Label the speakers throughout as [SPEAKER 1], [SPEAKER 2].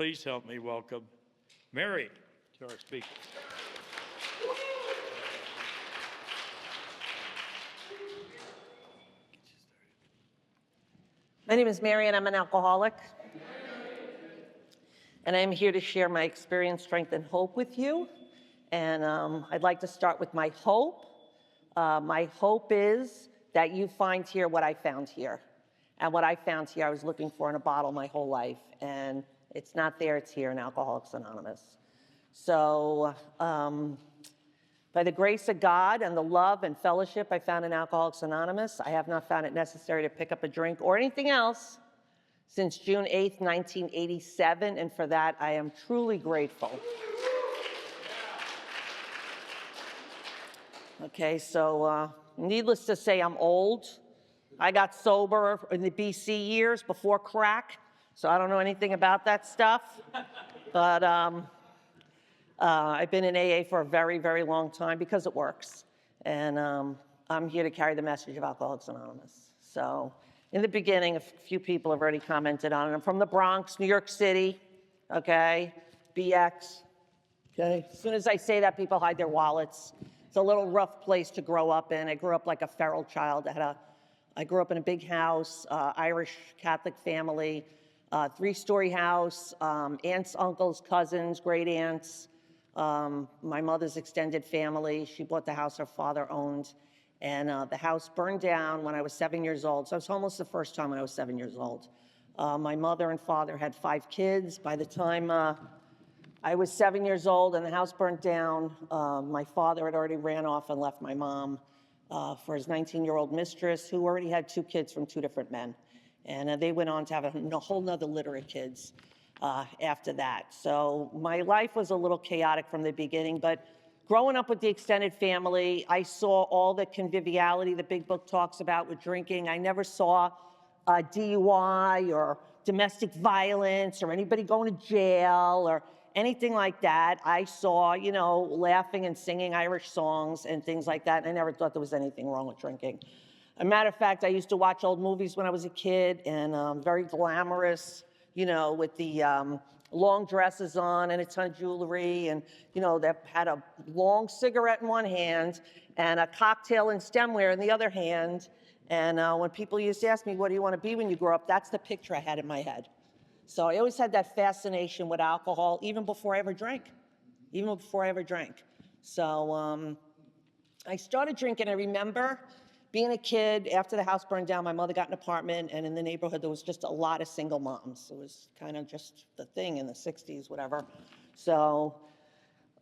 [SPEAKER 1] please help me welcome Mary to our speakers.
[SPEAKER 2] My name is Mary, and I'm an alcoholic. And I'm here to share my experience, strength, and hope with you. And I'd like to start with my hope. My hope is that you find here what I found here. And what I found here, I was looking for in a bottle my whole life. And it's not there, it's here in Alcoholics Anonymous. So, by the grace of God and the love and fellowship I found in Alcoholics Anonymous, I have not found it necessary to pick up a drink or anything else since June 8th, 1987, and for that I am truly grateful. Okay, so needless to say, I'm old. I got sober in the BC years before crack, so I don't know anything about that stuff. But I've been in AA for a very, very long time because it works. And I'm here to carry the message of Alcoholics Anonymous. So in the beginning, a few people have already commented on it. I'm from the Bronx, New York City, okay? BX, okay? As soon as I say that, people hide their wallets. It's a little rough place to grow up in. I grew up like a feral child. I grew up in a big house, Irish Catholic family, 3-story house, aunts, uncles, cousins, great aunts. My mother's extended family. She bought the house her father owned, and the house burned down when I was 7 years old. So I was homeless the first time when I was 7 years old. My mother and father had 5 kids. By the time I was 7 years old and the house burnt down, my father had already ran off and left my mom for his 19-year-old mistress, who already had 2 kids from 2 different men. And they went on to have a whole nother litter of kids after that. So my life was a little chaotic from the beginning, but growing up with the extended family, I saw all the conviviality the big book talks about with drinking. I never saw DUI or domestic violence or anybody going to jail or anything like that. I saw, you know, laughing and singing Irish songs and things like that. And I never thought there was anything wrong with drinking. As a matter of fact, I used to watch old movies when I was a kid, and very glamorous, you know, with the long dresses on and a ton of jewelry, and, you know, that had a long cigarette in one hand and a cocktail and stemware in the other hand. And when people used to ask me, what do you want to be when you grow up? That's the picture I had in my head. So I always had that fascination with alcohol, even before I ever drank. So I started drinking. I remember being a kid, after the house burned down, my mother got an apartment, and in the neighborhood there was just a lot of single moms. It was kind of just the thing in the 60s, whatever. So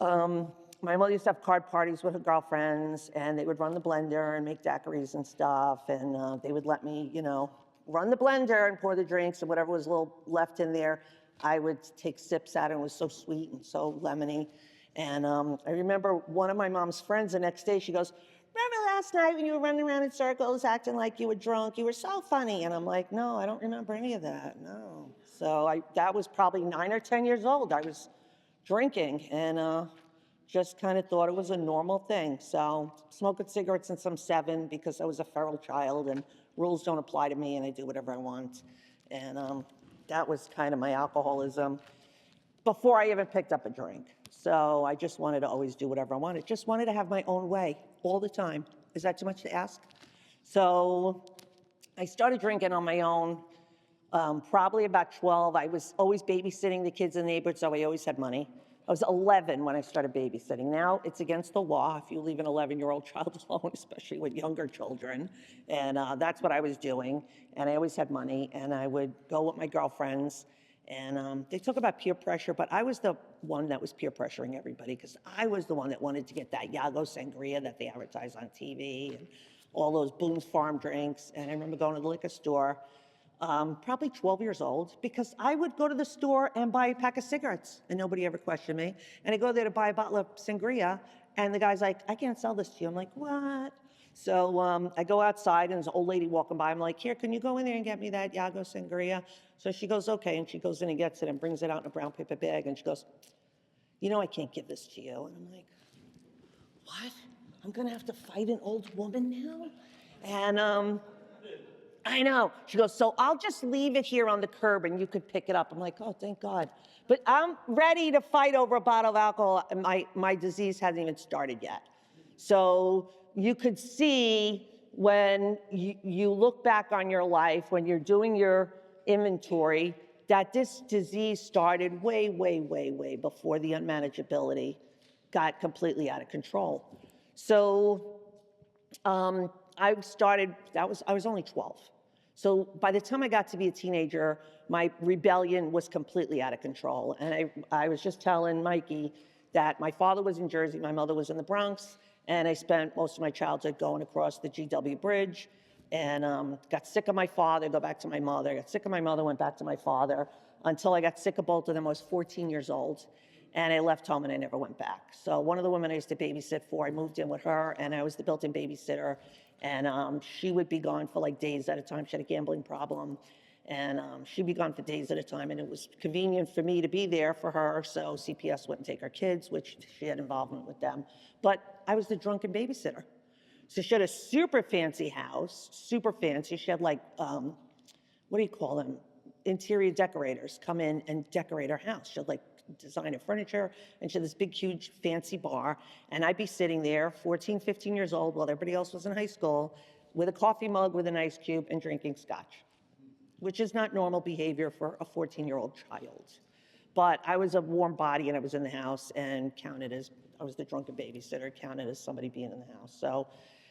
[SPEAKER 2] my mother used to have card parties with her girlfriends, and they would run the blender and make daiquiris and stuff, and they would let me, you know, run the blender and pour the drinks, and whatever was a little left in there, I would take sips at it. It was so sweet and so lemony. And I remember one of my mom's friends the next day, she goes, remember last night when you were running around in circles acting like you were drunk? You were so funny. And I'm like, no, I don't remember any of that, no. So that was probably 9 or 10 years old. I was drinking and just kind of thought it was a normal thing. So smoking cigarettes since I'm 7 because I was a feral child and rules don't apply to me and I do whatever I want. And that was kind of my alcoholism before I even picked up a drink. So I just wanted to always do whatever I wanted. Just wanted to have my own way all the time. Is that too much to ask? So I started drinking on my own probably about 12. I was always babysitting the kids in the neighborhood, so I always had money. I was 11 when I started babysitting. Now it's against the law if you leave an 11-year-old child alone, especially with younger children. And that's what I was doing. And I always had money, and I would go with my girlfriends. And they talk about peer pressure, but I was the one that was peer pressuring everybody because I was the one that wanted to get that Yago Sangria that they advertise on TV and all those Boone's Farm drinks. And I remember going to the liquor store, probably 12 years old, because I would go to the store and buy a pack of cigarettes and nobody ever questioned me. And I go there to buy a bottle of Sangria and the guy's like, I can't sell this to you. I'm like, what? So I go outside and there's an old lady walking by. I'm like, here, can you go in there and get me that Yago Sangria? So she goes, okay. And she goes in and gets it and brings it out in a brown paper bag. And she goes, you know, I can't give this to you. And I'm like, what? I'm going to have to fight an old woman now? And I know. She goes, so I'll just leave it here on the curb and you could pick it up. I'm like, oh, thank God. But I'm ready to fight over a bottle of alcohol, and my disease hasn't even started yet. So you could see when you look back on your life, when you're doing your inventory, that this disease started way, way, way, way before the unmanageability got completely out of control. So I was only 12. So by the time I got to be a teenager, my rebellion was completely out of control. And I was just telling Mikey that my father was in Jersey, my mother was in the Bronx, and I spent most of my childhood going across the GW Bridge, and got sick of my father, go back to my mother, got sick of my mother, went back to my father, until I got sick of both of them. I was 14 years old. And I left home and I never went back. So one of the women I used to babysit for, I moved in with her, and I was the built-in babysitter. And she would be gone for like days at a time. She had a gambling problem. And she'd be gone for days at a time. And it was convenient for me to be there for her. So CPS wouldn't take her kids, which she had involvement with them. But I was the drunken babysitter. So she had a super fancy house, super fancy. She had like, what do you call them? Interior decorators come in and decorate her house. She had like designer furniture, and she had this big, huge, fancy bar, and I'd be sitting there, 14, 15 years old, while everybody else was in high school, with a coffee mug with an ice cube and drinking scotch, which is not normal behavior for a 14-year-old child. But I was a warm body, and I was in the house, and counted as, I was the drunken babysitter, counted as somebody being in the house. So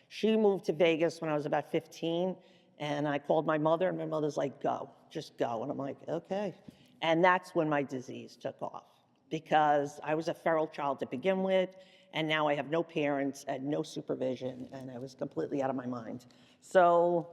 [SPEAKER 2] she moved to Vegas when I was about 15, and I called my mother, and my mother's like, go, just go. And I'm like, okay. And that's when my disease took off, because I was a feral child to begin with, and now I have no parents and no supervision, and I was completely out of my mind. So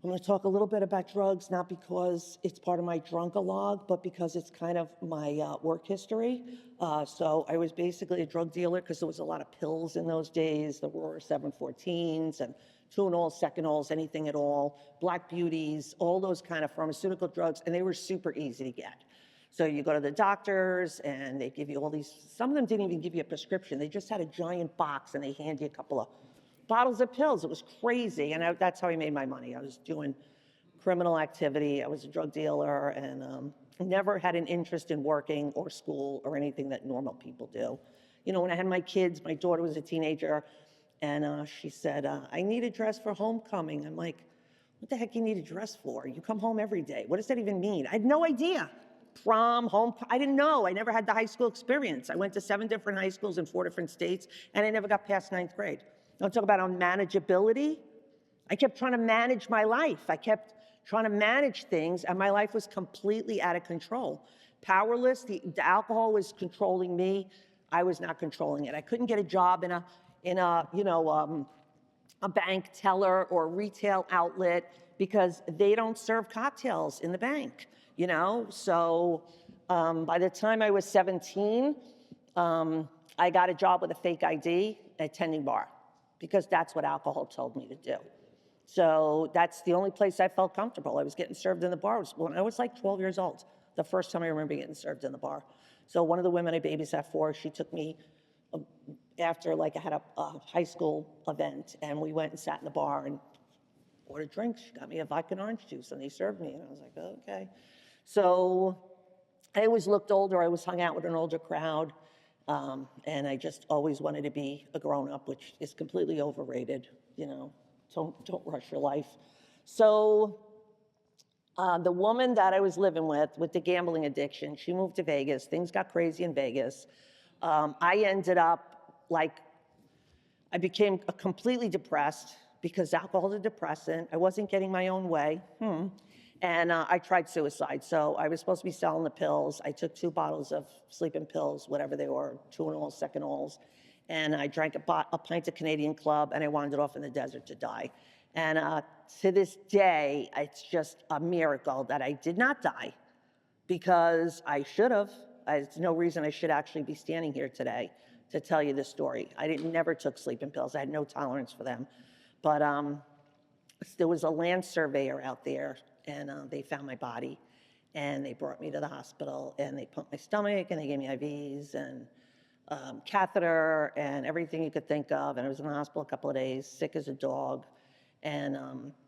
[SPEAKER 2] I'm going to talk a little bit about drugs, not because it's part of my drunk-a-log, but because it's kind of my work history. So I was basically a drug dealer because there was a lot of pills in those days, the Roar 714s and Tuinals, Secanols, anything at all, Black Beauties, all those kind of pharmaceutical drugs, and they were super easy to get. So you go to the doctors, and they give you all these, some of them didn't even give you a prescription. They just had a giant box, and they hand you a couple of bottles of pills. It was crazy, and that's how I made my money. I was doing criminal activity. I was a drug dealer, and never had an interest in working or school or anything that normal people do. You know, when I had my kids, my daughter was a teenager, and she said, I need a dress for homecoming. I'm like, what the heck you need a dress for? You come home every day. What does that even mean? I had no idea. Prom, home, I didn't know. I never had the high school experience. I went to 7 different high schools in 4 different states, and I never got past 9th grade. Don't talk about unmanageability. I kept trying to manage my life. I kept trying to manage things, and my life was completely out of control. Powerless, the alcohol was controlling me. I was not controlling it. I couldn't get a job in a bank teller or retail outlet because they don't serve cocktails in the bank, you know? So by the time I was 17, I got a job with a fake ID, attending bar, because that's what alcohol told me to do. So that's the only place I felt comfortable. I was getting served in the bar when I was like 12 years old, the first time I remember getting served in the bar. So one of the women I babysat for, she took me after, like, I had a high school event, and we went and sat in the bar and ordered drinks. She got me a vodka and orange juice, and they served me, and I was like, okay. So I always looked older. I always hung out with an older crowd, and I just always wanted to be a grown-up, which is completely overrated, you know. Don't rush your life. So the woman that I was living with the gambling addiction, she moved to Vegas. Things got crazy in Vegas. I ended up, I became completely depressed because alcohol is a depressant. I wasn't getting my own way. And I tried suicide. So I was supposed to be selling the pills. I took 2 bottles of sleeping pills, whatever they were, Tuinals, Secanols, and I drank a pint of Canadian Club, and I wandered off in the desert to die. And to this day, it's just a miracle that I did not die, because I should have. There's no reason I should actually be standing here today to tell you this story. I never took sleeping pills. I had no tolerance for them. But there was a land surveyor out there, and they found my body, and they brought me to the hospital, and they pumped my stomach, and they gave me IVs, and catheter, and everything you could think of. And I was in the hospital a couple of days, sick as a dog. And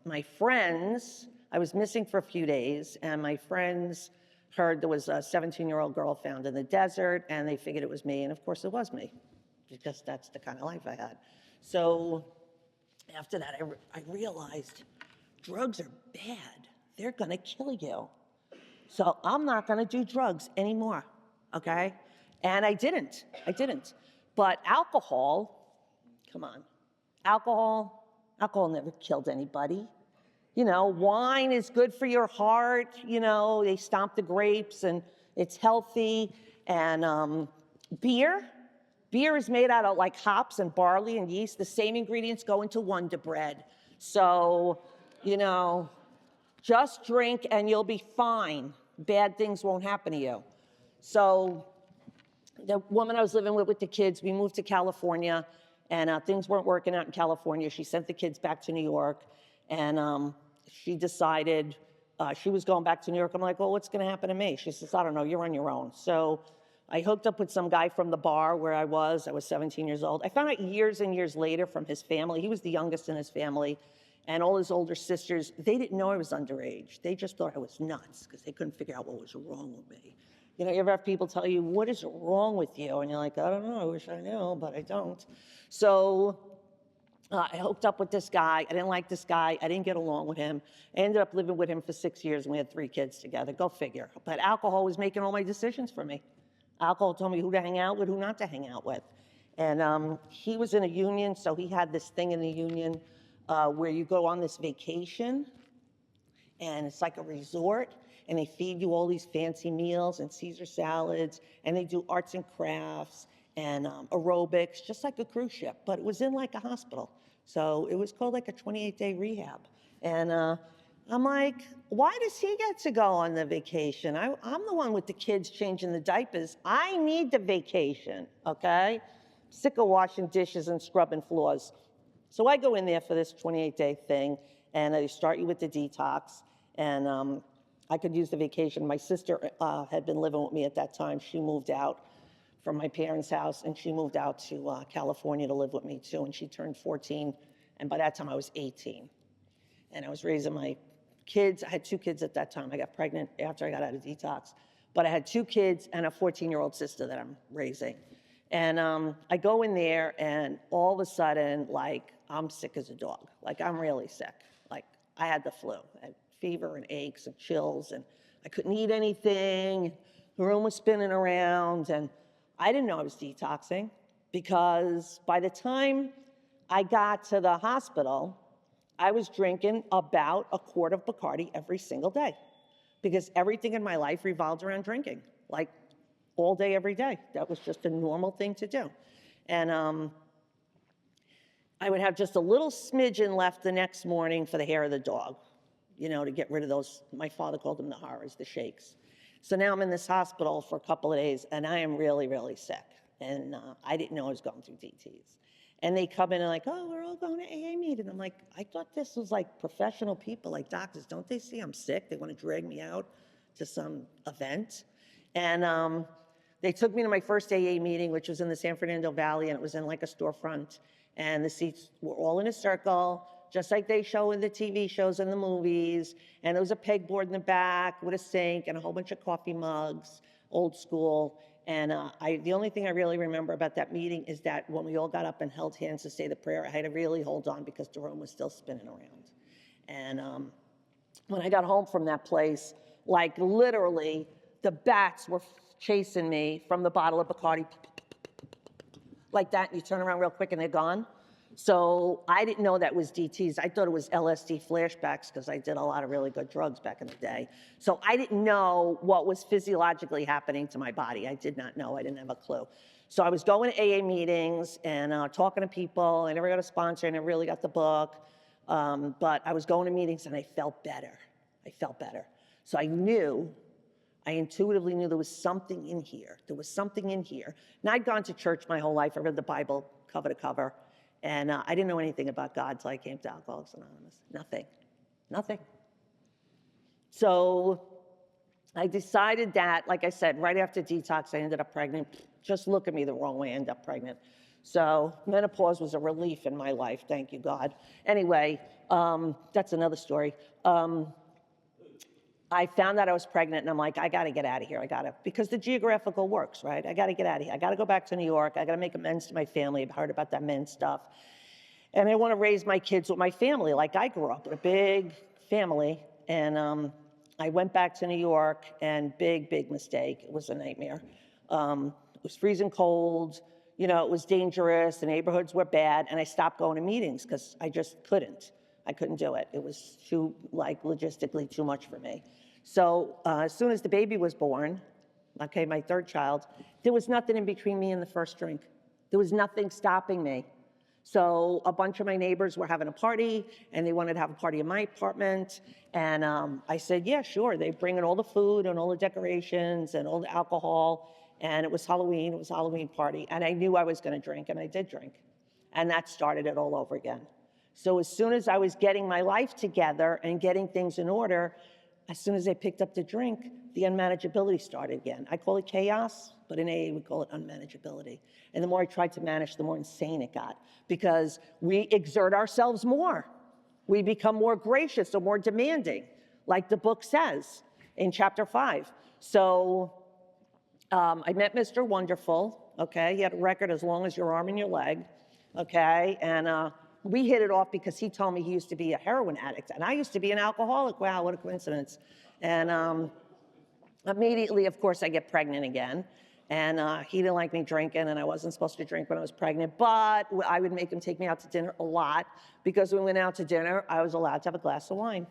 [SPEAKER 2] my friends, I was missing for a few days, and my friends heard there was a 17-year-old girl found in the desert, and they figured it was me, and of course it was me, because that's the kind of life I had. So after that, I realized drugs are bad. They're gonna kill you. So I'm not gonna do drugs anymore, okay? And I didn't. But alcohol, come on, alcohol never killed anybody. You know, wine is good for your heart. You know, they stomp the grapes and it's healthy. And beer is made out of like hops and barley and yeast. The same ingredients go into Wonder Bread. So, you know, just drink and you'll be fine. Bad things won't happen to you. So the woman I was living with the kids, we moved to California, and things weren't working out in California. She sent the kids back to New York, and she decided she was going back to New York. I'm like, well, what's going to happen to me? She says, I don't know, you're on your own. So I hooked up with some guy from the bar where I was 17 years old. I found out years and years later from his family. He was the youngest in his family, and all his older sisters, they didn't know I was underage. They just thought I was nuts because they couldn't figure out what was wrong with me. You know, you ever have people tell you, what is wrong with you? And you're like, I don't know, I wish I knew, but I don't. So I hooked up with this guy. I didn't like this guy. I didn't get along with him. I ended up living with him for 6 years, and we had 3 kids together. Go figure. But alcohol was making all my decisions for me. Alcohol told me who to hang out with, who not to hang out with. And he was in a union, so he had this thing in the union where you go on this vacation, and it's like a resort, and they feed you all these fancy meals and Caesar salads, and they do arts and crafts and aerobics, just like a cruise ship, but it was in like a hospital. So it was called like a 28-day rehab. And I'm like, why does he get to go on the vacation? I'm the one with the kids changing the diapers. I need the vacation, okay? Sick of washing dishes and scrubbing floors. So I go in there for this 28-day thing, and they start you with the detox, and I could use the vacation. My sister had been living with me at that time. She moved out from my parents' house, and she moved out to California to live with me too, and she turned 14, and by that time I was 18. And I was raising my kids. I had 2 kids at that time. I got pregnant after I got out of detox, but I had 2 kids and a 14-year-old sister that I'm raising. And I go in there, and all of a sudden, like, I'm sick as a dog. Like, I'm really sick. Like, I had the flu. I had fever and aches and chills, and I couldn't eat anything. The room was spinning around, and I didn't know I was detoxing, because by the time I got to the hospital, I was drinking about a quart of Bacardi every single day, because everything in my life revolved around drinking, like all day, every day. That was just a normal thing to do. And I would have just a little smidgen left the next morning for the hair of the dog, you know, to get rid of those, my father called them the horrors, the shakes. So now I'm in this hospital for a couple of days, and I am really, really sick. And I didn't know I was going through DTs. And they come in and like, oh, we're all going to AA meeting. I'm like, I thought this was like professional people, like doctors. Don't they see I'm sick? They want to drag me out to some event. And they took me to my first AA meeting, which was in the San Fernando Valley, and it was in like a storefront. And the seats were all in a circle, just like they show in the TV shows and the movies. And there was a pegboard in the back with a sink and a whole bunch of coffee mugs, old school. And the only thing I really remember about that meeting is that when we all got up and held hands to say the prayer, I had to really hold on because the room was still spinning around. And when I got home from that place, like literally the bats were chasing me from the bottle of Bacardi, like that. You turn around real quick and they're gone. So I didn't know that was DTs. I thought it was LSD flashbacks because I did a lot of really good drugs back in the day. So I didn't know what was physiologically happening to my body. I did not know. I didn't have a clue. So I was going to AA meetings and talking to people. I never got a sponsor. I never really got the book. But I was going to meetings and I felt better. I felt better. So I intuitively knew there was something in here. There was something in here. And I'd gone to church my whole life. I read the Bible cover to cover. And I didn't know anything about God until I came to Alcoholics Anonymous. Nothing. So I decided that, like I said, right after detox, I ended up pregnant. Just look at me the wrong way, I ended up pregnant. So menopause was a relief in my life, thank you, God. Anyway, that's another story. I found out I was pregnant, and I'm like, I got to get out of here. Because the geographical works, right? I got to get out of here. I got to go back to New York. I got to make amends to my family. I've heard about that men's stuff. And I want to raise my kids with my family. Like, I grew up with a big family, and I went back to New York, and big mistake. It was a nightmare. It was freezing cold. You know, it was dangerous. The neighborhoods were bad, and I stopped going to meetings because I just couldn't. I couldn't do it. It was too, like, logistically too much for me. So as soon as the baby was born, okay, my third child, there was nothing in between me and the first drink. There was nothing stopping me. So a bunch of my neighbors were having a party, and they wanted to have a party in my apartment. And I said, yeah, sure. They bring in all the food and all the decorations and all the alcohol. And it was Halloween. It was a Halloween party. And I knew I was going to drink, and I did drink. And that started it all over again. So as soon as I was getting my life together and getting things in order, as soon as I picked up the drink, the unmanageability started again. I call it chaos, but in AA we call it unmanageability. And the more I tried to manage, the more insane it got, because we exert ourselves more. We become more gracious or more demanding, like the book says in chapter 5. So I met Mr. Wonderful, okay? He had a record as long as your arm and your leg, okay? And we hit it off because he told me he used to be a heroin addict, and I used to be an alcoholic. Wow, what a coincidence. And immediately, of course, I get pregnant again. And he didn't like me drinking, and I wasn't supposed to drink when I was pregnant, but I would make him take me out to dinner a lot, because when we went out to dinner, I was allowed to have a glass of wine.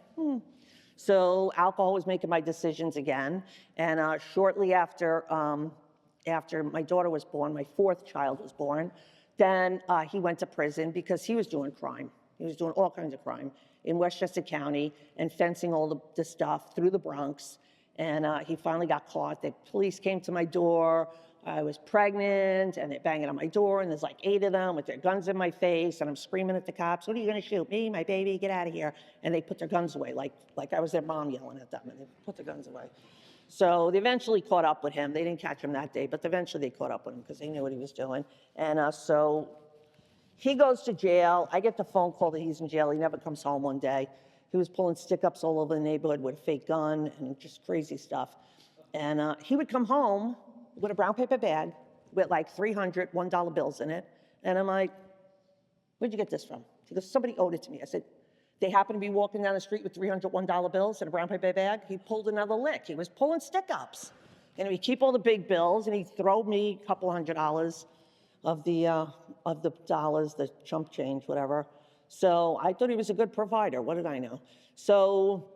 [SPEAKER 2] So alcohol was making my decisions again. And shortly after my daughter was born, my fourth child was born, then he went to prison because he was doing crime. He was doing all kinds of crime in Westchester County and fencing all the stuff through the Bronx. And he finally got caught. The police came to my door. I was pregnant, and they're banging on my door, and there's like 8 of them with their guns in my face, and I'm screaming at the cops, what are you gonna shoot? Me, my baby, get out of here. And they put their guns away, like I was their mom yelling at them, and they put their guns away. So they eventually caught up with him. They didn't catch him that day, but eventually they caught up with him because they knew what he was doing. And so he goes to jail. I get the phone call that he's in jail. He never comes home one day. He was pulling stick-ups all over the neighborhood with a fake gun and just crazy stuff. And he would come home with a brown paper bag with like 300 $1 bills in it. And I'm like, where'd you get this from? He goes, somebody owed it to me. I said, they happened to be walking down the street with 300 $1 bills and a brown paper bag. He pulled another lick. He was pulling stick-ups. And he'd keep all the big bills, and he'd throw me a couple $100 of the dollars, the chump change, whatever. So I thought he was a good provider. What did I know? So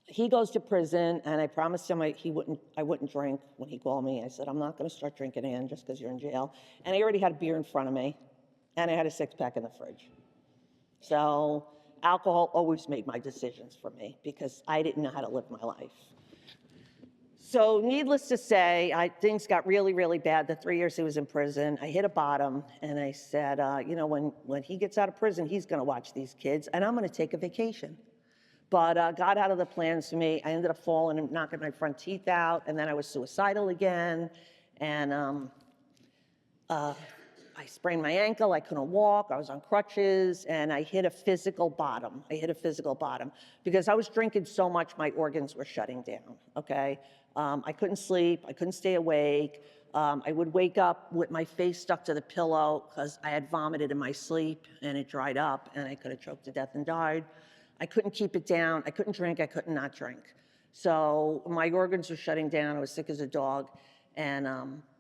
[SPEAKER 2] he goes to prison, and I promised him I wouldn't drink when he called me. I said, I'm not going to start drinking again just because you're in jail. And I already had a beer in front of me, and I had a 6-pack in the fridge. So alcohol always made my decisions for me because I didn't know how to live my life. So needless to say, things got really, really bad. The 3 years he was in prison, I hit a bottom, and I said, when he gets out of prison, he's going to watch these kids, and I'm going to take a vacation. But got out of the plans for me. I ended up falling and knocking my front teeth out, and then I was suicidal again, and I sprained my ankle. I couldn't walk. I was on crutches, and I hit a physical bottom. Because I was drinking so much, my organs were shutting down, okay? I couldn't sleep. I couldn't stay awake. I would wake up with my face stuck to the pillow because I had vomited in my sleep, and it dried up, and I could have choked to death and died. I couldn't keep it down. I couldn't drink. I couldn't not drink. So my organs were shutting down. I was sick as a dog. And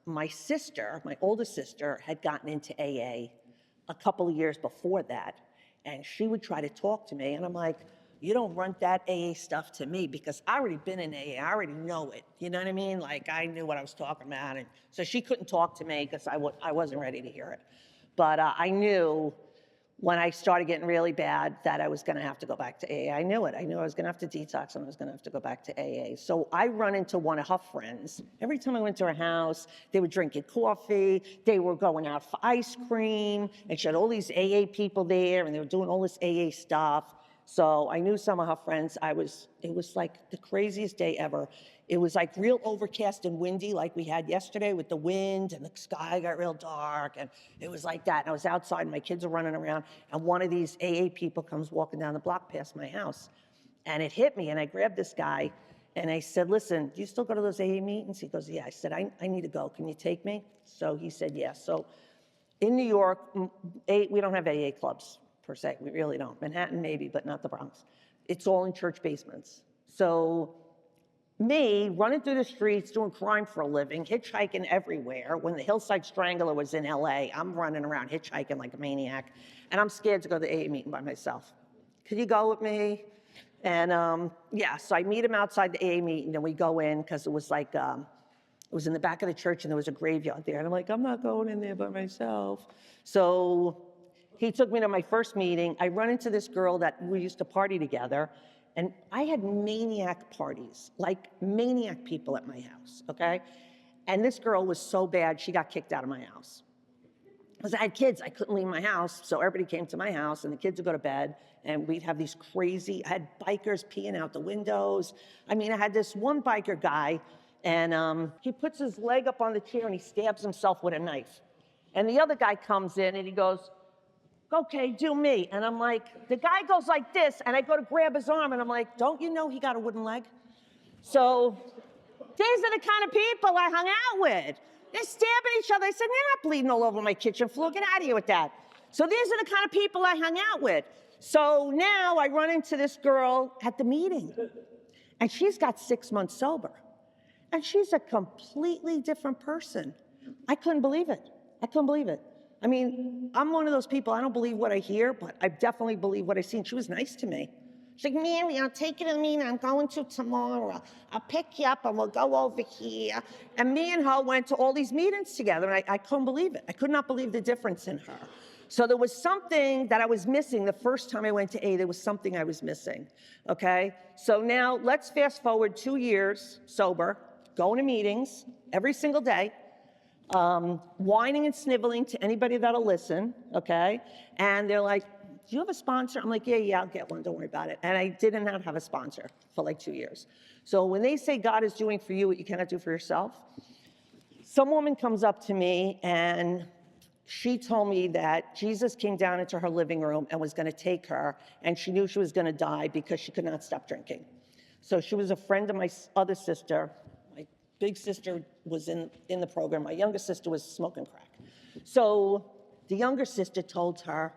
[SPEAKER 2] my sister, my oldest sister, had gotten into AA a couple of years before that. And she would try to talk to me. And I'm like, you don't run that AA stuff to me because I already been in AA. I already know it. You know what I mean? Like, I knew what I was talking about. And so she couldn't talk to me because I wasn't ready to hear it. But I knew when I started getting really bad that I was going to have to go back to AA. I knew it. I knew I was going to have to detox, and I was going to have to go back to AA. So I run into one of her friends. Every time I went to her house, they were drinking coffee. They were going out for ice cream. And she had all these AA people there, and they were doing all this AA stuff. So I knew some of her friends. It was like the craziest day ever. It was like real overcast and windy like we had yesterday with the wind, and the sky got real dark, and it was like that. And I was outside and my kids are running around, and one of these AA people comes walking down the block past my house. And it hit me, and I grabbed this guy and I said, listen, do you still go to those AA meetings? He goes, yeah. I said, I need to go. Can you take me? So he said, yes. So in New York, we don't have AA clubs per se. We really don't. Manhattan maybe, but not the Bronx. It's all in church basements. So me running through the streets, doing crime for a living, hitchhiking everywhere. When the Hillside Strangler was in LA, I'm running around hitchhiking like a maniac, and I'm scared to go to the AA meeting by myself. Could you go with me? And yeah, so I meet him outside the AA meeting, and we go in because it was like, it was in the back of the church, and there was a graveyard there. And I'm like, I'm not going in there by myself. So he took me to my first meeting. I run into this girl that we used to party together. And I had maniac parties, like maniac people at my house, okay? And this girl was so bad, she got kicked out of my house. Because I had kids, I couldn't leave my house, so everybody came to my house, and the kids would go to bed, and we'd have these crazy, I had bikers peeing out the windows. I mean, I had this one biker guy, and he puts his leg up on the chair, and he stabs himself with a knife. And the other guy comes in, and he goes, okay, do me. And I'm like, the guy goes like this, and I go to grab his arm, and I'm like, don't you know he got a wooden leg? So these are the kind of people I hung out with. They're stabbing each other. I said, you're not bleeding all over my kitchen floor. Get out of here with that. So these are the kind of people I hung out with. So now I run into this girl at the meeting, and she's got 6 months sober. And she's a completely different person. I couldn't believe it. I couldn't believe it. I mean, I'm one of those people, I don't believe what I hear, but I definitely believe what I see. And she was nice to me. She's like, Mary, I'll take you to the meeting I'm going to tomorrow. I'll pick you up and we'll go over here. And me and her went to all these meetings together, and I couldn't believe it. I could not believe the difference in her. So there was something that I was missing the first time I went to AA. There was something I was missing, okay? So now let's fast forward 2 years sober, going to meetings every single day, whining and sniveling to anybody that'll listen, okay? And they're like, do you have a sponsor? I'm like, yeah, I'll get one, don't worry about it. And I did not have a sponsor for like 2 years. So when they say God is doing for you what you cannot do for yourself, some woman comes up to me and she told me that Jesus came down into her living room and was gonna take her, and she knew she was gonna die because she could not stop drinking. So she was a friend of my other sister. My big sister was in the program. My younger sister was smoking crack. So the younger sister told her,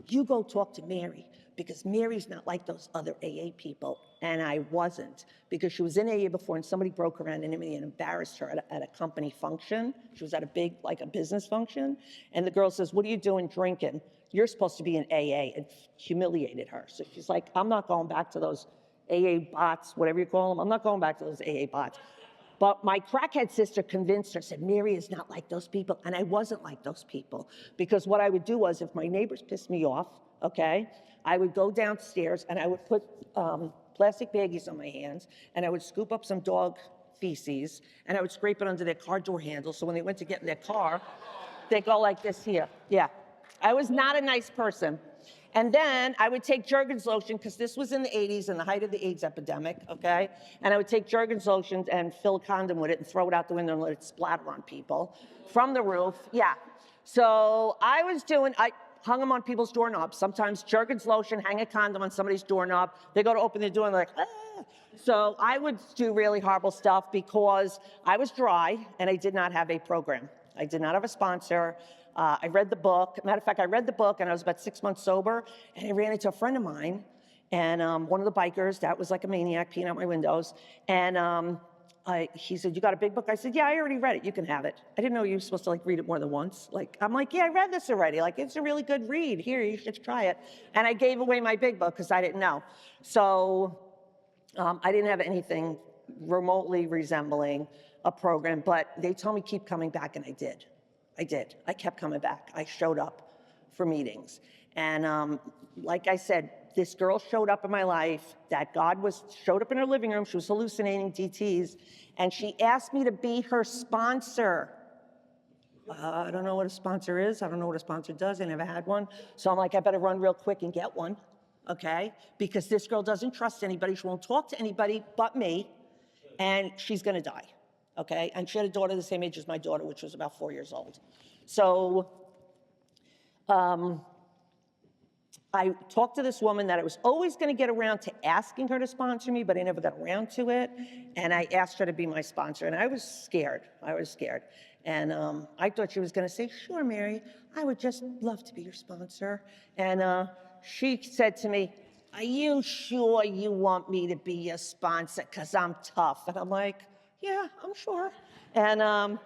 [SPEAKER 2] you go talk to Mary, because Mary's not like those other AA people. And I wasn't, because she was in AA before, and somebody broke her anonymity and embarrassed her at a company function. She was at a big, like a business function. And the girl says, what are you doing drinking? You're supposed to be in AA, and humiliated her. So she's like, I'm not going back to those AA bots, whatever you call them. I'm not going back to those AA bots. But my crackhead sister convinced her, said, Mary is not like those people. And I wasn't like those people. Because what I would do was, if my neighbors pissed me off, okay, I would go downstairs and I would put plastic baggies on my hands, and I would scoop up some dog feces, and I would scrape it under their car door handle, so when they went to get in their car, they go like this here. Yeah, I was not a nice person. And then I would take Jergens lotion, because this was in the 80s, in the height of the AIDS epidemic, okay? And I would take Jergens lotion and fill a condom with it and throw it out the window and let it splatter on people from the roof. Yeah. So I hung them on people's doorknobs. Sometimes Jergens lotion, hang a condom on somebody's doorknob. They go to open the door and they're like, ah. So I would do really horrible stuff because I was dry and I did not have a program. I did not have a sponsor. I read the book. Matter of fact, I read the book and I was about 6 months sober, and I ran into a friend of mine, and one of the bikers that was like a maniac peeing out my windows, and he said, you got a big book? I said, yeah, I already read it. You can have it. I didn't know you were supposed to like read it more than once. I'm like, yeah, I read this already. Like, it's a really good read. Here, you should try it. And I gave away my big book because I didn't know. So I didn't have anything remotely resembling a program, but they told me keep coming back, and I did. I kept coming back. I showed up for meetings. And like I said, this girl showed up in my life, that showed up in her living room. She was hallucinating DTs, and she asked me to be her sponsor. I don't know what a sponsor is. I don't know what a sponsor does. I never had one. So I'm like, I better run real quick and get one, okay? Because this girl doesn't trust anybody. She won't talk to anybody but me. and she's gonna die, okay? And she had a daughter the same age as my daughter, which was about 4 years old. So I talked to this woman that I was always gonna get around to asking her to sponsor me, but I never got around to it. And I asked her to be my sponsor, and I was scared. And I thought she was gonna say, sure, Mary, I would just love to be your sponsor. And she said to me, are you sure you want me to be your sponsor? Because I'm tough. And I'm like, yeah, I'm sure. And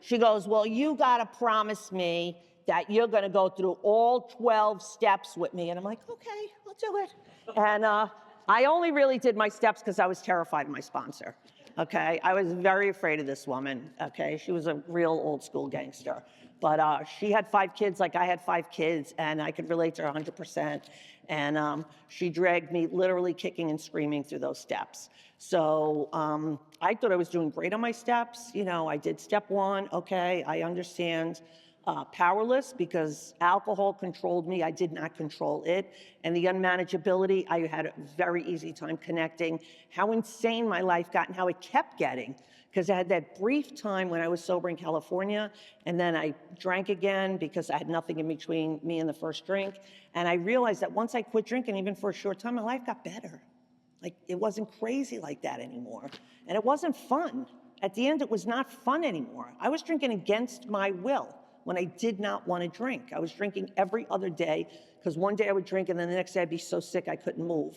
[SPEAKER 2] she goes, well, you gotta promise me that you're gonna go through all 12 steps with me. And I'm like, okay, I'll do it. And I only really did my steps because I was terrified of my sponsor, okay? I was very afraid of this woman, okay? She was a real old school gangster. But she had 5 kids like I had 5 kids, and I could relate to her 100%. And she dragged me literally kicking and screaming through those steps. So I thought I was doing great on my steps. You know, I did step 1, okay, I understand. Powerless because alcohol controlled me. I did not control it. And the unmanageability, I had a very easy time connecting how insane my life got and how it kept getting. Because I had that brief time when I was sober in California, and then I drank again because I had nothing in between me and the first drink. And I realized that once I quit drinking, even for a short time, my life got better. Like, it wasn't crazy like that anymore. And it wasn't fun. At the end, it was not fun anymore. I was drinking against my will when I did not want to drink. I was drinking every other day because one day I would drink and then the next day I'd be so sick I couldn't move.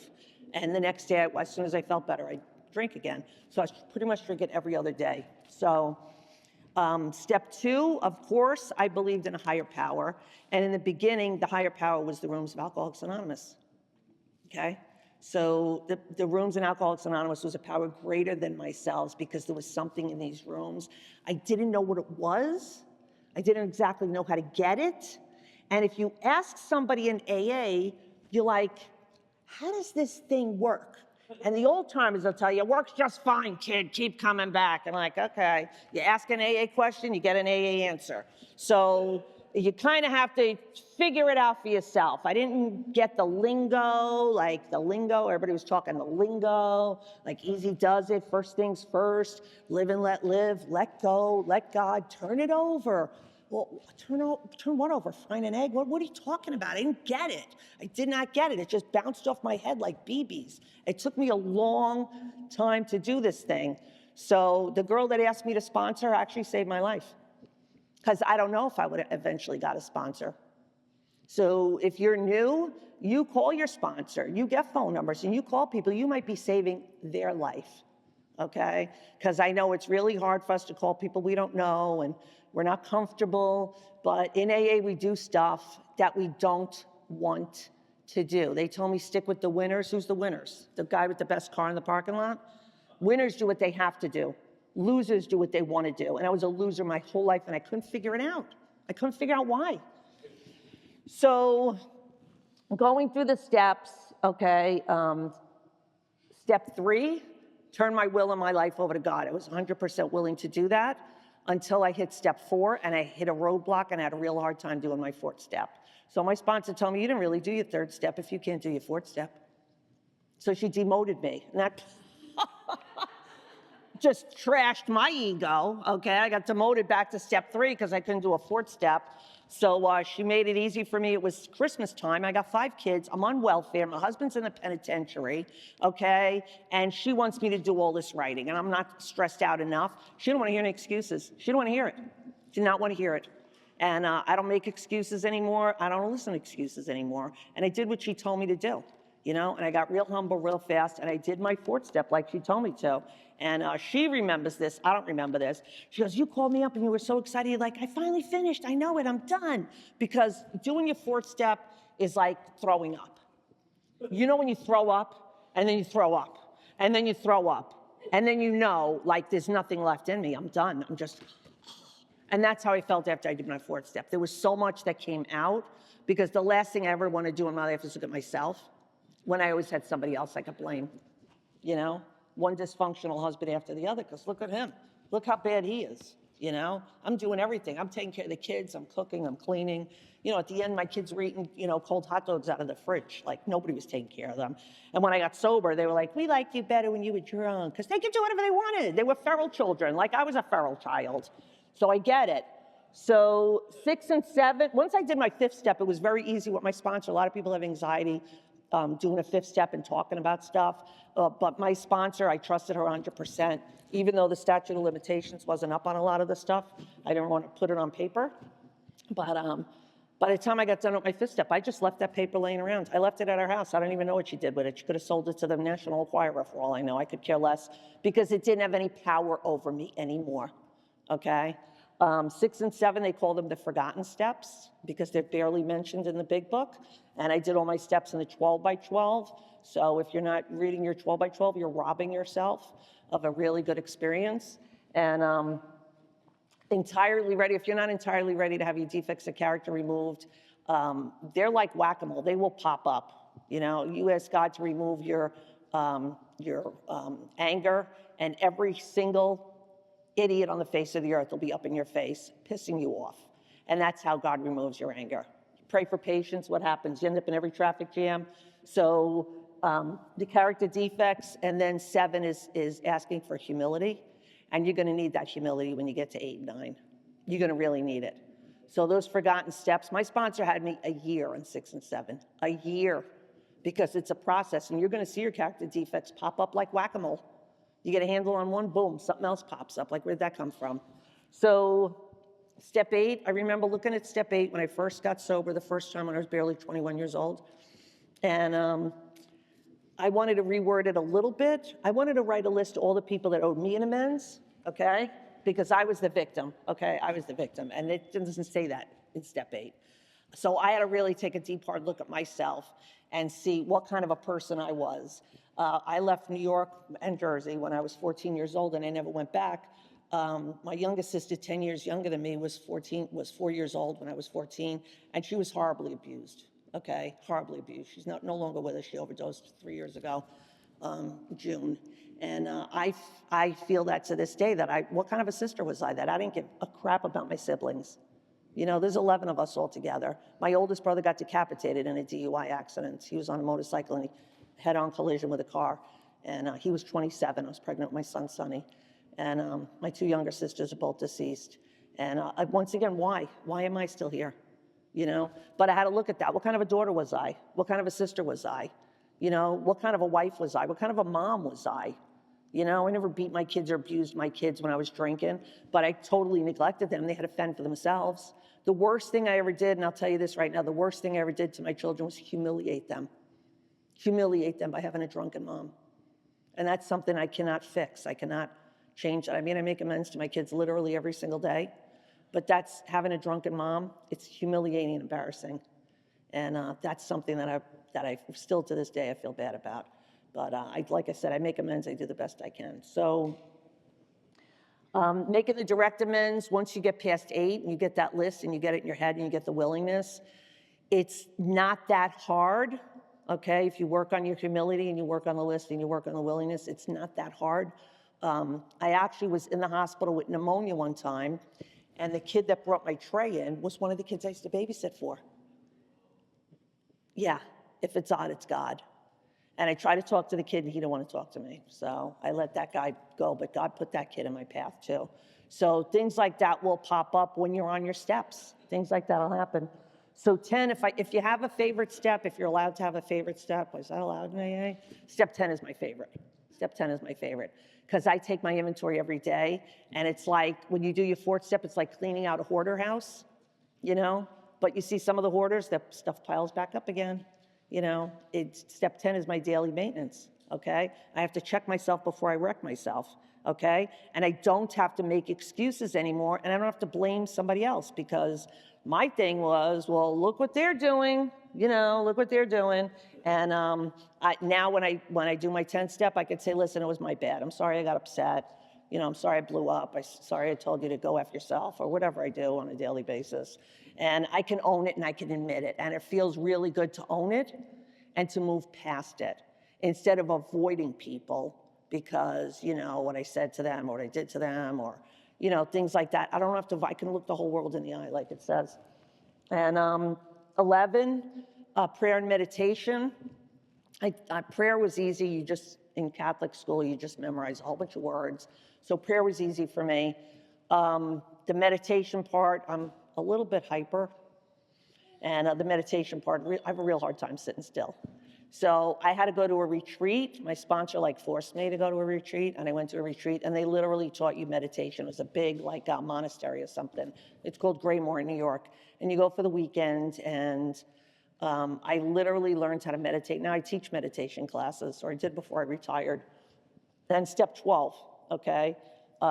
[SPEAKER 2] And the next day, as soon as I felt better, I'd drink again. So I was pretty much drinking every other day. So step 2, of course, I believed in a higher power. And in the beginning, the higher power was the rooms of Alcoholics Anonymous, okay? So the rooms in Alcoholics Anonymous was a power greater than myself because there was something in these rooms. I didn't know what it was. I didn't exactly know how to get it. And if you ask somebody in AA, you're like, how does this thing work? And the old timers will tell you, it works just fine, kid, keep coming back. And I'm like, okay, you ask an AA question, you get an AA answer. So you kind of have to figure it out for yourself. I didn't get the lingo, everybody was talking the lingo, like easy does it, first things first, live and let live, let go, let God, turn it over. Well, turn what over? Find an egg? What are you talking about? I didn't get it. I did not get it. It just bounced off my head like BBs. It took me a long time to do this thing. So the girl that asked me to sponsor actually saved my life. Because I don't know if I would have eventually got a sponsor. So if you're new, you call your sponsor. You get phone numbers and you call people. You might be saving their life, okay? Because I know it's really hard for us to call people we don't know and we're not comfortable. But in AA, we do stuff that we don't want to do. They told me stick with the winners. Who's the winners? The guy with the best car in the parking lot? Winners do what they have to do. Losers do what they want to do. And I was a loser my whole life, and I couldn't figure it out. I couldn't figure out why. So going through the steps, okay, step 3, turn my will and my life over to God. I was 100% willing to do that until I hit step 4, and I hit a roadblock, and I had a real hard time doing my 4th step. So my sponsor told me, you didn't really do your 3rd step if you can't do your 4th step. So she demoted me. And that just trashed my ego, okay? I got demoted back to step 3 because I couldn't do a 4th step. So she made it easy for me. It was Christmas time. I got 5 kids. I'm on welfare. My husband's in the penitentiary, okay? And she wants me to do all this writing, and I'm not stressed out enough. She didn't want to hear any excuses. She didn't want to hear it. Did not want to hear it. And I don't make excuses anymore. I don't listen to excuses anymore. And I did what she told me to do, you know? And I got real humble real fast, and I did my 4th step like she told me to. And she remembers this. I don't remember this. She goes, you called me up and you were so excited. You're like, I finally finished. I know it. I'm done. Because doing your 4th step is like throwing up. You know when you throw up and then you throw up and then you throw up and then you know, like there's nothing left in me. I'm done. I'm just... And that's how I felt after I did my 4th step. There was so much that came out because the last thing I ever want to do in my life is look at myself when I always had somebody else I could blame, you know? One dysfunctional husband after the other, because look at him. Look how bad he is. You know, I'm doing everything. I'm taking care of the kids. I'm cooking. I'm cleaning. You know, at the end, my kids were eating, you know, cold hot dogs out of the fridge. Like, nobody was taking care of them. And when I got sober, they were like, we liked you better when you were drunk. Because they could do whatever they wanted. They were feral children. Like, I was a feral child. So I get it. So 6 and 7, once I did my 5th step, it was very easy with my sponsor. A lot of people have anxiety doing a 5th step and talking about stuff. But my sponsor, I trusted her 100%. Even though the statute of limitations wasn't up on a lot of the stuff, I didn't want to put it on paper. But by the time I got done with my 5th step, I just left that paper laying around. I left it at her house. I don't even know what she did with it. She could have sold it to the National Enquirer for all I know. I could care less because it didn't have any power over me anymore, okay? 6 and 7, they call them the forgotten steps because they're barely mentioned in the big book. And I did all my steps in the 12 by 12. So if you're not reading your 12 by 12, you're robbing yourself of a really good experience. And entirely ready, if you're not entirely ready to have your defects of character removed, they're like whack-a-mole. They will pop up. You know, you ask God to remove your anger, and every single idiot on the face of the earth will be up in your face, pissing you off. And that's how God removes your anger. Pray for patience. What happens? You end up in every traffic jam. So the character defects, and then 7 is asking for humility. And you're going to need that humility when you get to 8 and 9. You're going to really need it. So those forgotten steps, my sponsor had me a year on 6 and 7. A year. Because it's a process, and you're going to see your character defects pop up like whack-a-mole. You get a handle on one, boom, something else pops up. Like, where'd that come from? So step 8, I remember looking at step 8 when I first got sober, the first time when I was barely 21 years old. And I wanted to reword it a little bit. I wanted to write a list of all the people that owed me an amends, okay? Because I was the victim, okay? I was the victim, and it doesn't say that in step 8. So I had to really take a deep, hard look at myself and see what kind of a person I was. I left New York and Jersey when I was 14 years old, and I never went back. My youngest sister, 10 years younger than me, was 4 years old when I was 14, and she was horribly abused, okay? Horribly abused. She's no longer with us. She overdosed 3 years ago, June. And I feel that to this day, that what kind of a sister was I, that I didn't give a crap about my siblings? You know, there's 11 of us all together. My oldest brother got decapitated in a DUI accident. He was on a motorcycle, and he head-on collision with a car. And he was 27. I was pregnant with my son, Sonny. And my 2 younger sisters are both deceased. And once again, why? Why am I still here? You know? But I had to look at that. What kind of a daughter was I? What kind of a sister was I? You know, what kind of a wife was I? What kind of a mom was I? You know, I never beat my kids or abused my kids when I was drinking, but I totally neglected them. They had to fend for themselves. The worst thing I ever did, and I'll tell you this right now, the worst thing I ever did to my children was humiliate them. Humiliate them by having a drunken mom. And that's something I cannot fix. I cannot change that. I mean, I make amends to my kids literally every single day, but that's having a drunken mom. It's humiliating and embarrassing. And that's something that I still to this day I feel bad about. But like I said, I make amends. I do the best I can. So making the direct amends, once you get past 8 and you get that list and you get it in your head and you get the willingness, it's not that hard, okay? If you work on your humility and you work on the list and you work on the willingness, it's not that hard. I actually was in the hospital with pneumonia one time, and the kid that brought my tray in was one of the kids I used to babysit for. Yeah, if it's odd, it's God. And I tried to talk to the kid, and he didn't want to talk to me. So I let that guy go, but God put that kid in my path too. So things like that will pop up when you're on your steps. Things like that will happen. So 10, if you have a favorite step, if you're allowed to have a favorite step, is that allowed in AA? Step 10 is my favorite. Step 10 is my favorite. Because I take my inventory every day, and it's like, when you do your 4th step, it's like cleaning out a hoarder house, you know? But you see some of the hoarders, that stuff piles back up again. You know, step 10 is my daily maintenance, okay? I have to check myself before I wreck myself, okay? And I don't have to make excuses anymore, and I don't have to blame somebody else, because my thing was, well, look what they're doing, you know, look what they're doing. And now when I do my 10th step, I could say, listen, it was my bad. I'm sorry I got upset. You know, I'm sorry I blew up. I'm sorry I told you to go F yourself, or whatever I do on a daily basis. And I can own it and I can admit it. And it feels really good to own it and to move past it instead of avoiding people because, you know, what I said to them or what I did to them or, you know, things like that. I don't have to, I can look the whole world in the eye, like it says. And 11, prayer and meditation. Prayer was easy. You just, in Catholic school, you just memorize a whole bunch of words. So prayer was easy for me. The meditation part, I'm a little bit hyper. And the meditation part, I have a real hard time sitting still. So I had to go to a retreat. My sponsor forced me to go to a retreat, and I went to a retreat, and they literally taught you meditation. It was a big monastery or something. It's called Graymore in New York. And you go for the weekend, and I literally learned how to meditate. Now I teach meditation classes, or I did before I retired. Then step 12, okay?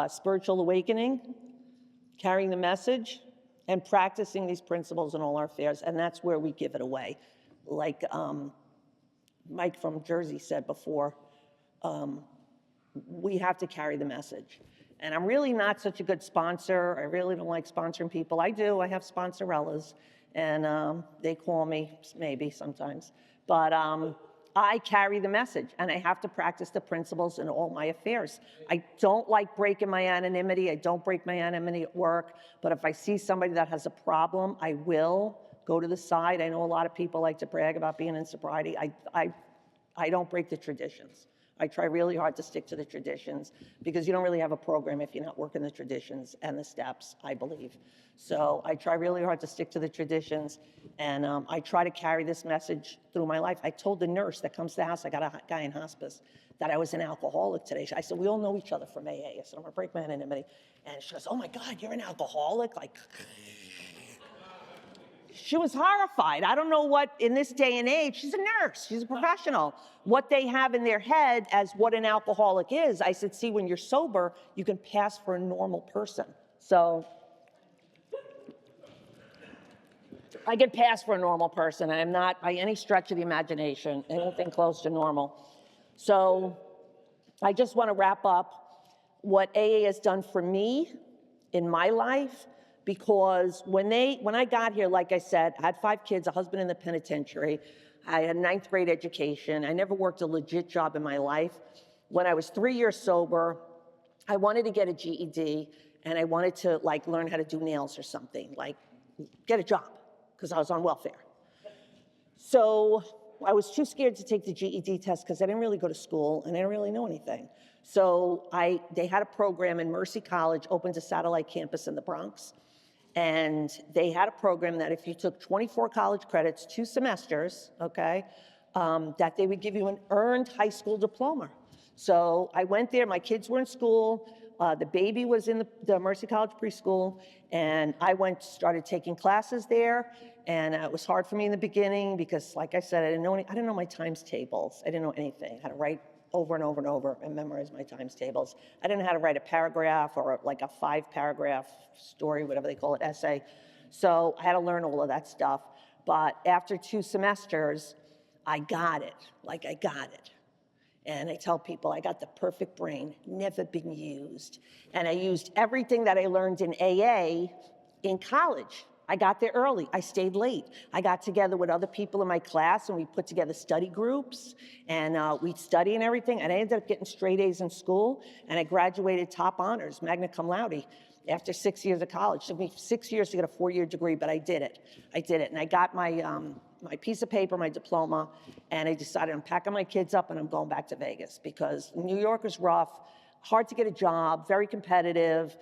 [SPEAKER 2] Spiritual awakening, carrying the message, and practicing these principles in all our affairs, and that's where we give it away. Like Mike from Jersey said before, we have to carry the message. And I'm really not such a good sponsor. I really don't like sponsoring people. I do, I have sponsorellas, and they call me maybe sometimes. But I carry the message, and I have to practice the principles in all my affairs. I don't like breaking my anonymity. I don't break my anonymity at work, but if I see somebody that has a problem, I will go to the side. I know a lot of people like to brag about being in sobriety. I don't break the traditions. I try really hard to stick to the traditions, because you don't really have a program if you're not working the traditions and the steps, I believe. So I try really hard to stick to the traditions, and I try to carry this message through my life. I told the nurse that comes to the house, I got a guy in hospice, that I was an alcoholic today. I said, we all know each other from AA. I said, I'm gonna break my anonymity. And she goes, oh my God, you're an alcoholic? Like, she was horrified. I don't know what, in this day and age, she's a nurse, she's a professional, what they have in their head as what an alcoholic is. I said, see, when you're sober, you can pass for a normal person. So I can pass for a normal person. I am not, by any stretch of the imagination, anything close to normal. So I just want to wrap up what AA has done for me in my life, because when I got here, like I said, I had 5 kids, a husband in the penitentiary. I had a 9th grade education. I never worked a legit job in my life. When I was 3 years sober, I wanted to get a GED, and I wanted to learn how to do nails or something, get a job, because I was on welfare. So I was too scared to take the GED test because I didn't really go to school and I didn't really know anything. So they had a program in Mercy College, opened a satellite campus in the Bronx. And they had a program that if you took 24 college credits, 2 semesters, okay, that they would give you an earned high school diploma. So I went there, my kids were in school, the baby was in the Mercy College preschool, and I started taking classes there, and it was hard for me in the beginning because, like I said, I didn't know my times tables. I didn't know anything. I had to write over and over and over and memorize my times tables. I didn't know how to write a paragraph or a 5-paragraph story, whatever they call it, essay. So I had to learn all of that stuff. But after 2 semesters, I got it. I got it. And I tell people I got the perfect brain, never been used. And I used everything that I learned in AA in college. I got there early, I stayed late. I got together with other people in my class and we put together study groups and we'd study and everything. And I ended up getting straight A's in school and I graduated top honors, magna cum laude, after 6 years of college. It took me 6 years to get a 4-year degree, but I did it. And I got my piece of paper, my diploma, and I decided I'm packing my kids up and I'm going back to Vegas because New York is rough, hard to get a job, very competitive,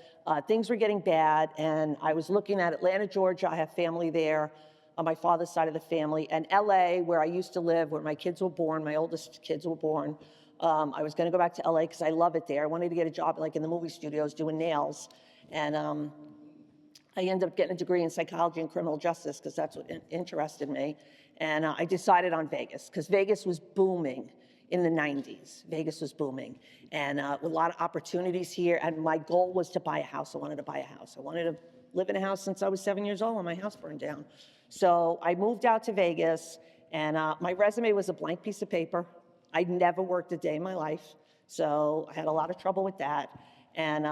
[SPEAKER 2] things were getting bad, and I was looking at Atlanta, Georgia. I have family there on my father's side of the family, and LA, where I used to live, where my kids were born, my oldest kids were born. I was gonna go back to LA because I love it there. I wanted to get a job in the movie studios doing nails, and I ended up getting a degree in psychology and criminal justice because that's what interested me. And I decided on Vegas because Vegas was booming in the 90s. Vegas was booming. And a lot of opportunities here. And my goal was to buy a house. I wanted to buy a house. I wanted to live in a house since I was 7 years old when my house burned down. So I moved out to Vegas and my resume was a blank piece of paper. I'd never worked a day in my life. So I had a lot of trouble with that. And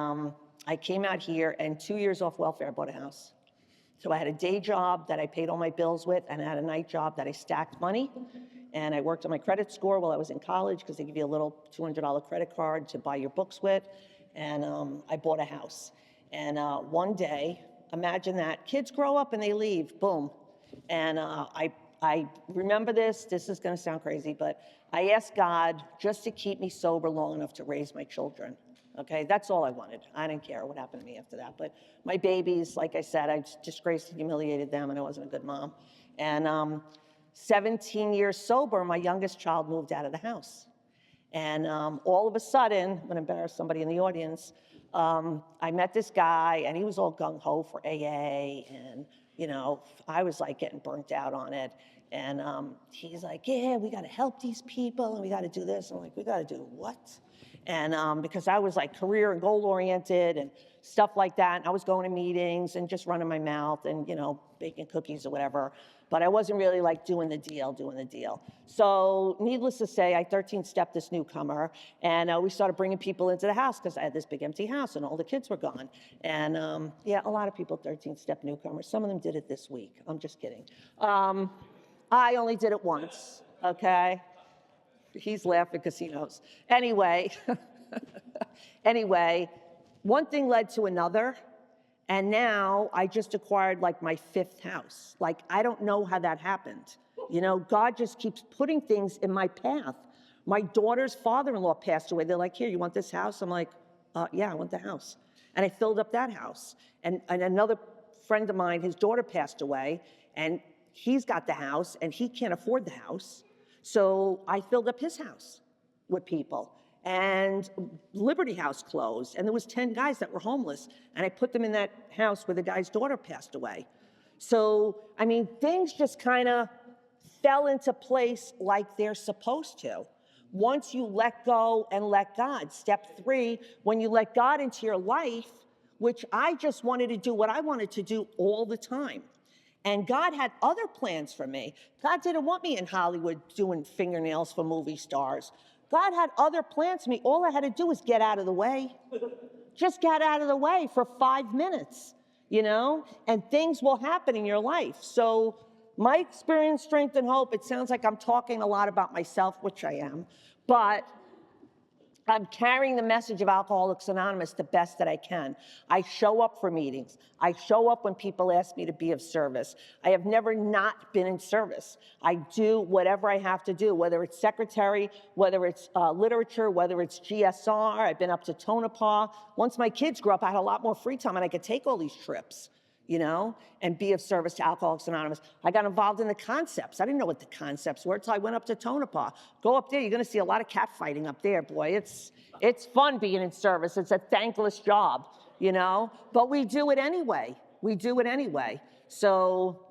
[SPEAKER 2] I came out here and 2 years off welfare, I bought a house. So I had a day job that I paid all my bills with, and I had a night job that I stacked money. And I worked on my credit score while I was in college because they give you a little $200 credit card to buy your books with. And I bought a house. And one day, imagine that, kids grow up and they leave, boom. And I remember this is gonna sound crazy, but I asked God just to keep me sober long enough to raise my children. Okay, that's all I wanted. I didn't care what happened to me after that. But my babies, like I said, I disgraced and humiliated them, and I wasn't a good mom. And 17 years sober, my youngest child moved out of the house. And all of a sudden, I'm gonna embarrass somebody in the audience, I met this guy, and he was all gung-ho for AA, and I was like getting burnt out on it. And he's like, yeah, we gotta help these people, and we gotta do this. I'm like, we gotta do what? And because I was like career and goal oriented and stuff like that, and I was going to meetings and just running my mouth and baking cookies or whatever, but I wasn't really like doing the deal. So needless to say, I 13-stepped this newcomer, and we started bringing people into the house because I had this big empty house and all the kids were gone. And yeah, a lot of people 13-step newcomers. Some of them did it this week. I'm just kidding. I only did it once, okay? He's laughing because he knows. Anyway, one thing led to another, and now I just acquired like my 5th house. Like, I don't know how that happened. God just keeps putting things in my path. My daughter's father-in-law passed away. They're like, here, you want this house? I'm like, yeah, I want the house. And I filled up that house. And another friend of mine, his daughter passed away, and he's got the house, and he can't afford the house. So I filled up his house with people. And Liberty House closed, and there was 10 guys that were homeless, and I put them in that house where the guy's daughter passed away. So, I mean, things just kind of fell into place like they're supposed to. Once you let go and let God. Step 3, when you let God into your life, which I just wanted to do what I wanted to do all the time. And God had other plans for me. God didn't want me in Hollywood doing fingernails for movie stars. God had other plans for me. All I had to do was get out of the way. Just get out of the way for 5 minutes, and things will happen in your life. So my experience, strength, and hope, it sounds like I'm talking a lot about myself, which I am, but I'm carrying the message of Alcoholics Anonymous the best that I can. I show up for meetings. I show up when people ask me to be of service. I have never not been in service. I do whatever I have to do, whether it's secretary, whether it's literature, whether it's GSR. I've been up to Tonopah. Once my kids grew up, I had a lot more free time and I could take all these trips, and be of service to Alcoholics Anonymous. I got involved in the concepts. I didn't know what the concepts were until I went up to Tonopah. Go up there, you're gonna see a lot of cat fighting up there, boy. It's fun being in service. It's a thankless job, but we do it anyway. So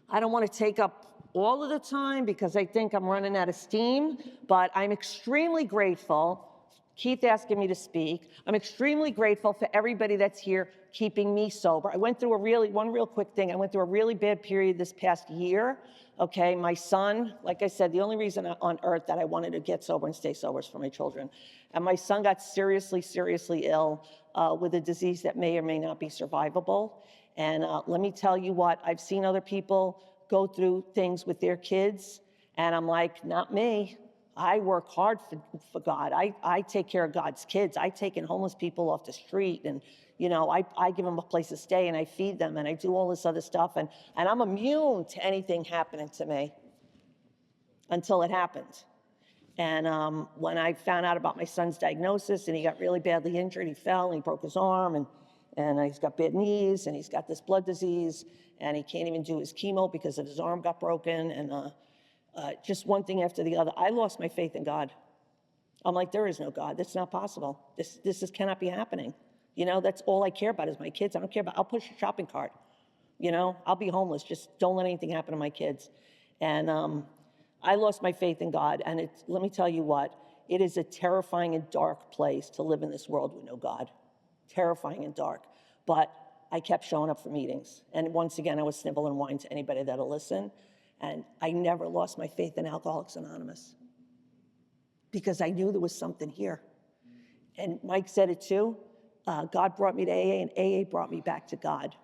[SPEAKER 2] I don't wanna take up all of the time because I think I'm running out of steam, but I'm extremely grateful. Keith asking me to speak. I'm extremely grateful for everybody that's here keeping me sober. I went through one real quick thing. I went through a really bad period this past year. Okay, my son, like I said, the only reason on earth that I wanted to get sober and stay sober is for my children. And my son got seriously, seriously ill with a disease that may or may not be survivable. And let me tell you what, I've seen other people go through things with their kids, and I'm like, not me. I work hard for God. I take care of God's kids. I take in homeless people off the street, and I give them a place to stay, and I feed them, and I do all this other stuff, and I'm immune to anything happening to me until it happened. And when I found out about my son's diagnosis, and he got really badly injured, he fell and he broke his arm, and he's got bad knees, and he's got this blood disease, and he can't even do his chemo because his arm got broken, and just one thing after the other. I lost my faith in God. I'm like, there is no God. That's not possible. This cannot be happening. That's all I care about is my kids. I don't care about, I'll push a shopping cart. I'll be homeless. Just don't let anything happen to my kids. And I lost my faith in God. And let me tell you what, it is a terrifying and dark place to live in this world with no God. Terrifying and dark. But I kept showing up for meetings. And once again, I was snivel and whine to anybody that'll listen. And I never lost my faith in Alcoholics Anonymous because I knew there was something here. And Mike said it too. God brought me to AA, and AA brought me back to God.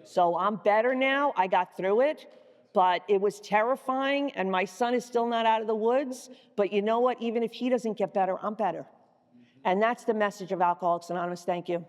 [SPEAKER 2] So I'm better now. I got through it, but it was terrifying, and my son is still not out of the woods. But you know what? Even if he doesn't get better, I'm better. And that's the message of Alcoholics Anonymous. Thank you.